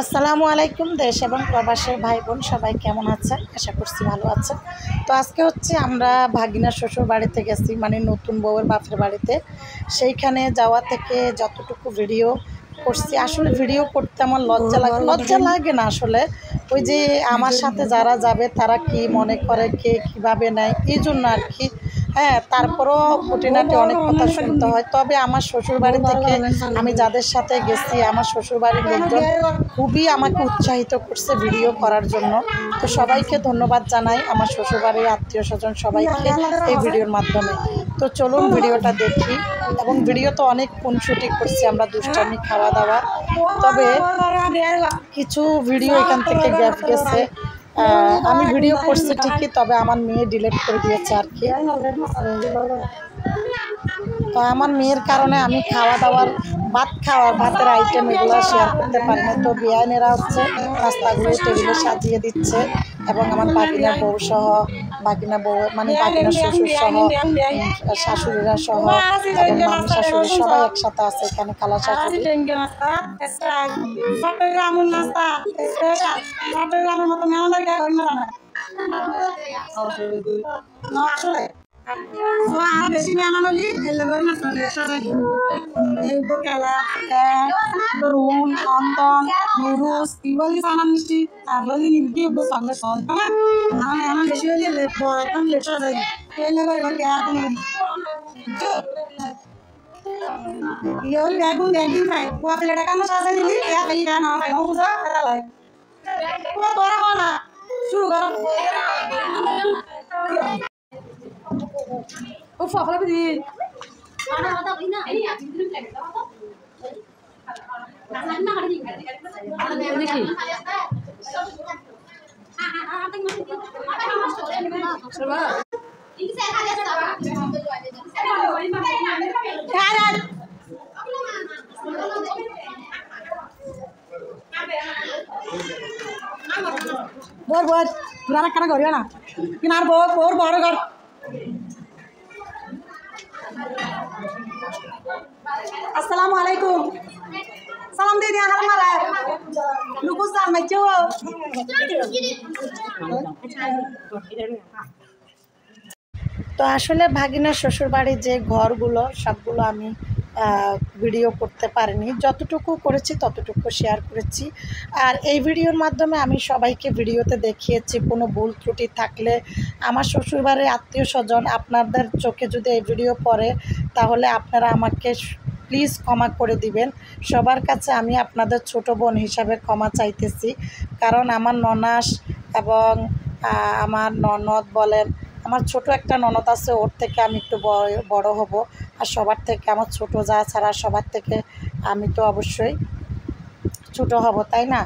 আসসালামু আলাইকুম। দেশ এবং প্রবাসের ভাই বোন সবাই কেমন আছেন? আশা করছি ভালো আছেন। তো আজকে হচ্ছে আমরা ভাগিনার শ্বশুর বাড়িতে গেছি, মানে নতুন বউয়ের বাপের বাড়িতে। সেইখানে যাওয়া থেকে যতটুকু ভিডিও করছি, আসলে ভিডিও করতে আমার লজ্জা লাগে না আসলে। ওই যে আমার সাথে যারা যাবে তারা কি মনে করে, কে কীভাবে নেয়, এই জন্য আর কি। হ্যাঁ, তারপরও খুঁটিনাটি অনেক কথা শুনতে হয়। তবে আমার শ্বশুরবাড়ি থেকে আমি যাদের সাথে গেছি, আমার শ্বশুরবাড়ির লোকজন খুবই আমাকে উৎসাহিত করছে ভিডিও করার জন্য। তো সবাইকে ধন্যবাদ জানাই, আমার শ্বশুরবাড়ির আত্মীয় স্বজন সবাইকে এই ভিডিওর মাধ্যমে। তো চলুন ভিডিওটা দেখি। এবং ভিডিও তো অনেক খুনসুটি করছি আমরা, দুষ্টামি, খাওয়া দাওয়া। তবে কিছু ভিডিও এখান থেকে গ্যাপ গেছে। আমি ভিডিও করছি ঠিকই, তবে আমার মেয়ে ডিলিট করে দিয়েছে আর কি। তো আমার মেয়ের কারণে আমি ভাতের আইটেম এগুলো শেয়ার করতে পারি না। তো বিয়ানেরা হচ্ছে নাস্তাগুলো টেবিলে সাজিয়ে দিচ্ছে, এবং আমার বাগিনা বউ সহ, বাগিনা বউ মানে বাগিনা শ্বশুর সহ, শাশুড়িরা সহ, এবং মামি শাশুড়ি সবাই একসাথে আছে এখানে। খালা শাশুড়ি বেশি মেহমানলি রুন অন্তন নুরুস ইবলি সানা মিষ্টি আবলি নিবি বসাঙ্গে সল আমি এমন বেশি হলে একদম লেট হয়ে যায় এই লাগা এগুলো এখন ইয়োল বেগুন বেগুন খাই কোয়া প্লেট কানো সাজা দিলি ইয়া খাই না খাই ও বুঝা এটা লাই কোয়া তোরা না শুরু করো ও ফাফলা দি ana mata ina ini ajin dulu lagi apa nah nah ada di coba ini saya kali apa buat berapa karena gor ya na kinar bor gor अस्सलाम वालेकुम सलाम दे दिया हमारा लुकुस साल में चो তো আসলে ভাগিনার শ্বশুরবাড়ির যে ঘরগুলো সবগুলো আমি ভিডিও করতে পারিনি, যতটুকু করেছি ততটুকু শেয়ার করেছি। আর এই ভিডিওর মাধ্যমে আমি সবাইকে ভিডিওতে দেখিয়েছি। কোনো ভুল ত্রুটি থাকলে আমার শ্বশুরবাড়ির আত্মীয় স্বজন আপনাদের চোখে যদি এই ভিডিও পড়ে, তাহলে আপনারা আমাকে প্লিজ ক্ষমা করে দিবেন। সবার কাছে আমি আপনাদের ছোট বোন হিসাবে ক্ষমা চাইতেছি, কারণ আমার ননাস এবং আমার ননদ বলেন, আমার ছোট একটা ননদ আছে, ওর থেকে আমি একটু বড় হব। আর সবার থেকে আমার ছোট যা ছাড়া সবার থেকে আমি তো অবশ্যই ছোট হব, তাই না?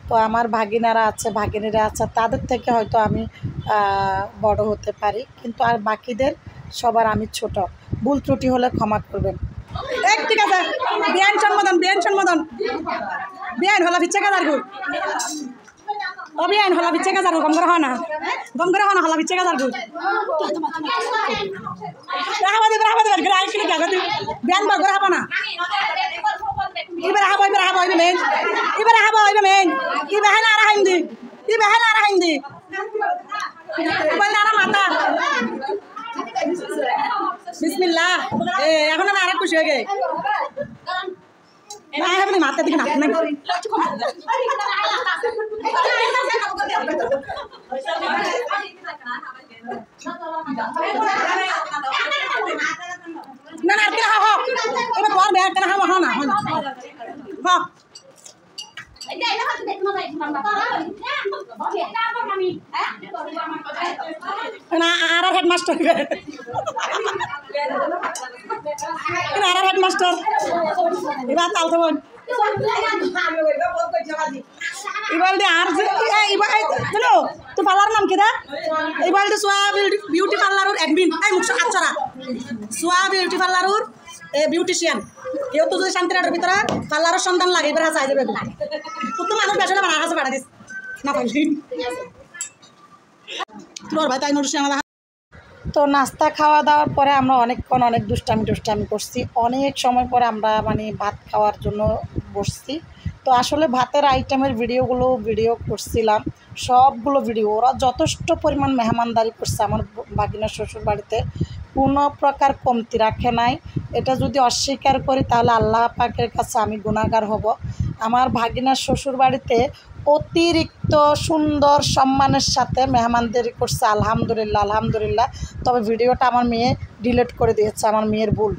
তো আমার ভাগিনারা আছে, ভাগিনীরা আছে, তাদের থেকে হয়তো আমি বড় হতে পারি, কিন্তু আর বাকিদের সবার আমি ছোট। ভুল ত্রুটি হলে ক্ষমা করবেন। ঠিক আছে বিয়ান সম্বোধন বিয়ান হলা ফিচ্ছে কাজার গু অবিয়ান হলা ফিচ্ছে কাজার গম করে হনা হলা ফিচ্ছে কাজার গু রাহাবাদে গ্রাই কিনে গাগতি বিয়ান বল করে হাবানা ইবে মেন ইবে হানা আর হাইন্দি বল না মাতা বিসমিল্লাহ এখন আমি আরেক খুশি হয়ে গে না আপনি মাথা দিকে না না না কে হো এবার তোর ব্যাগ কেন হো না হো না আর হেডমাস্টার হেডমাস্টার এবার তালতে বোন এবার আর হ্যালো তো পার্লার নাম কি দা এবার সোয়া বিউটি পার্লারের অ্যাডমিন এই মুখ আচ্ছা সোয়া বিউটি পার্লারের বিউটিশিয়ান কেউ তো যদি শান্তিরাটের ভিতরে পার্লারের সন্ধান লাগে এবার চাই দেবে তো তো মানুষ বেসলে বানা হাসে বাড়া দিস না পাইলি তোর ভাই তাই নোটিস আমাদের তো নাস্তা খাওয়া দাওয়ার পরে আমরা অনেকক্ষণ অনেক দুষ্টামি করছি। অনেক সময় পরে আমরা মানে ভাত খাওয়ার জন্য বসছি। তো আসলে ভাতের আইটেমের ভিডিও করছিলাম, সবগুলো ভিডিও। ওরা যথেষ্ট পরিমাণ মেহমানদারি করছে আমার ভাগিনার শ্বশুর বাড়িতে, কোনো প্রকার কমতি রাখে নাই। এটা যদি অস্বীকার করি তাহলে আল্লাহ পাকের কাছে আমি গুনাহগার হব। আমার ভাগিনার শ্বশুর বাড়িতে অতিরিক্ত সুন্দর সম্মানের সাথে মেহমানদারি করছে, আলহামদুলিল্লাহ আলহামদুলিল্লাহ। তবে ভিডিওটা আমার মেয়ে ডিলিট করে দিয়েছে, আমার মেয়ের ভুল।